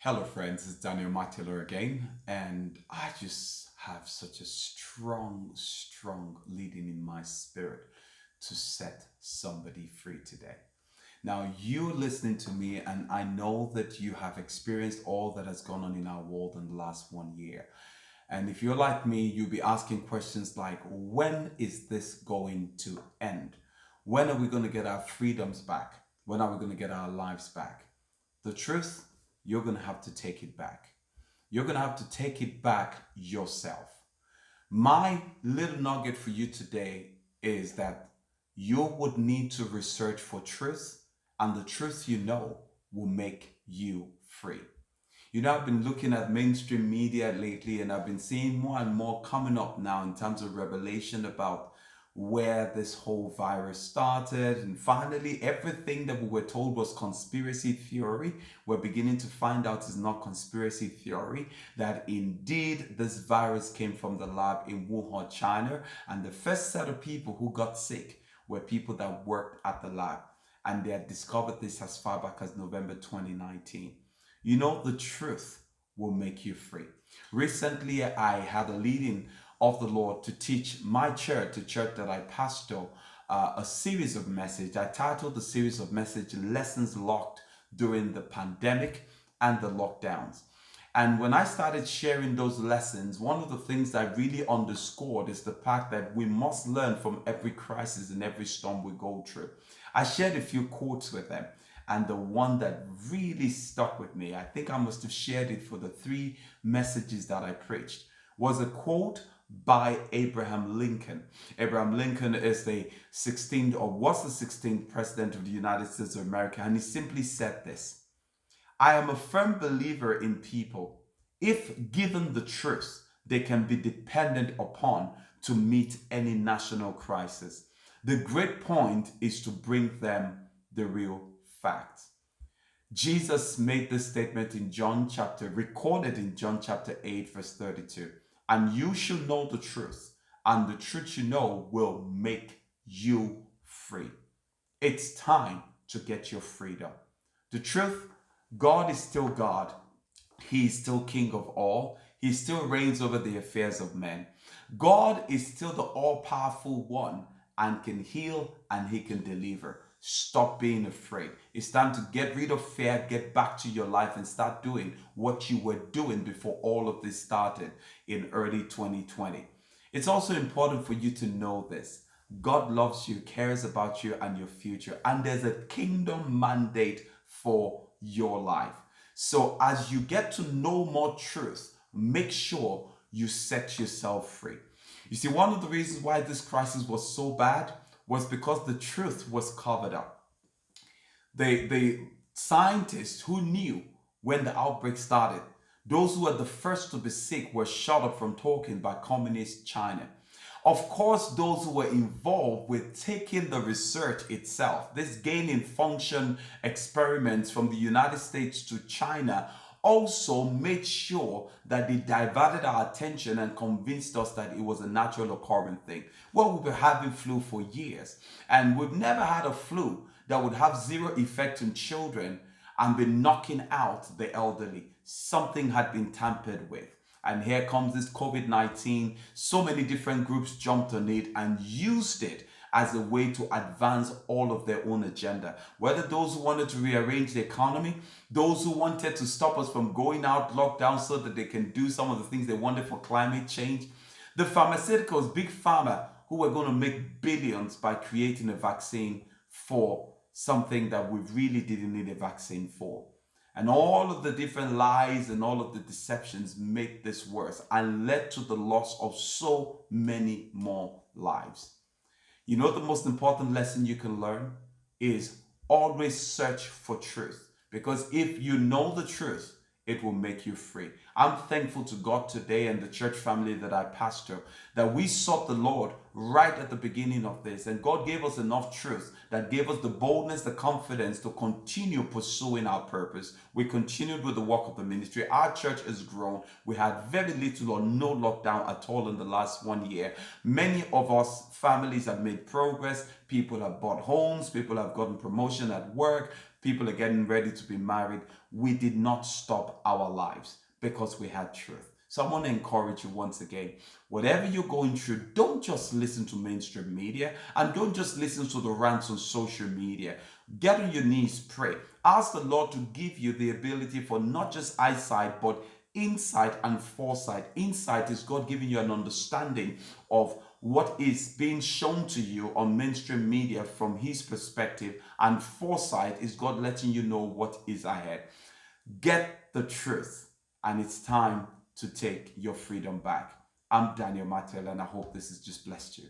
Hello, friends. It's Daniel Mateola again, and I just have such a strong leading in my spirit to set somebody free today. Now, you're listening to me, and I know that you have experienced all that has gone on in our world in the last 1 year. And if you're like me, you'll be asking questions like, when is this going to end? When are we going to get our freedoms back? When are we going to get our lives back? The truth, you're going to have to take it back. You're going to have to take it back yourself. My little nugget for you today is that you would need to research for truth, and the truth you know will make you free. I've been looking at mainstream media lately, and I've been seeing more and more coming up now in terms of revelation about where this whole virus started. And finally, everything that we were told was conspiracy theory, we're beginning to find out is not conspiracy theory, that indeed this virus came from the lab in Wuhan, China. And the first set of people who got sick were people that worked at the lab. And they had discovered this as far back as November 2019. The truth will make you free. Recently, I had a leading of the Lord to teach my church, the church that I pastor, a series of messages. I titled the series of message Lessons Locked During the Pandemic and the Lockdowns. And when I started sharing those lessons, one of the things I really underscored is the fact that we must learn from every crisis and every storm we go through. I shared a few quotes with them. And the one that really stuck with me, I think I must have shared it for the three messages that I preached, was a quote by Abraham Lincoln. Abraham Lincoln is the 16th or was the 16th president of the United States of America. And he simply said this: I am a firm believer in people. If given the truth, they can be dependent upon to meet any national crisis. The great point is to bring them the real facts. Jesus made this statement recorded in John chapter 8, verse 32. And you shall know the truth, and the truth you know will make you free. It's time to get your freedom. The truth, God is still God. He is still King of all. He still reigns over the affairs of men. God is still the all-powerful one and can heal and he can deliver. Stop being afraid. It's time to get rid of fear, get back to your life and start doing what you were doing before all of this started in early 2020. It's also important for you to know this. God loves you, cares about you and your future, and there's a kingdom mandate for your life. So as you get to know more truth, make sure you set yourself free. You see, one of the reasons why this crisis was so bad was because the truth was covered up. The scientists who knew when the outbreak started, those who were the first to be sick, were shut up from talking by communist China. Of course, those who were involved with taking the research itself, this gain in function experiments from the United States to China, also made sure that they diverted our attention and convinced us that it was a natural occurring thing. Well, we've been having flu for years, and we've never had a flu that would have zero effect on children and be knocking out the elderly. Something had been tampered with. And here comes this COVID-19. So many different groups jumped on it and used it as a way to advance all of their own agenda. Whether those who wanted to rearrange the economy, those who wanted to stop us from going out lockdown so that they can do some of the things they wanted for climate change, the pharmaceuticals, big pharma, who were going to make billions by creating a vaccine for something that we really didn't need a vaccine for. And all of the different lies and all of the deceptions made this worse and led to the loss of so many more lives. The most important lesson you can learn is always search for truth. Because if you know the truth, it will make you free. I'm thankful to God today and the church family that I pastor that we sought the Lord right at the beginning of this. And God gave us enough truth that gave us the boldness, the confidence to continue pursuing our purpose. We continued with the work of the ministry. Our church has grown. We had very little or no lockdown at all in the last 1 year. Many of us families have made progress. People have bought homes. People have gotten promotion at work. People are getting ready to be married. We did not stop our lives because we had truth. So I want to encourage you once again, whatever you're going through, don't just listen to mainstream media and don't just listen to the rants on social media. Get on your knees, pray. Ask the Lord to give you the ability for not just eyesight, but insight and foresight. Insight is God giving you an understanding of what is being shown to you on mainstream media from His perspective, and foresight is God letting you know what is ahead. Get the truth, and it's time to take your freedom back. I'm Daniel Mateola, and I hope this has just blessed you.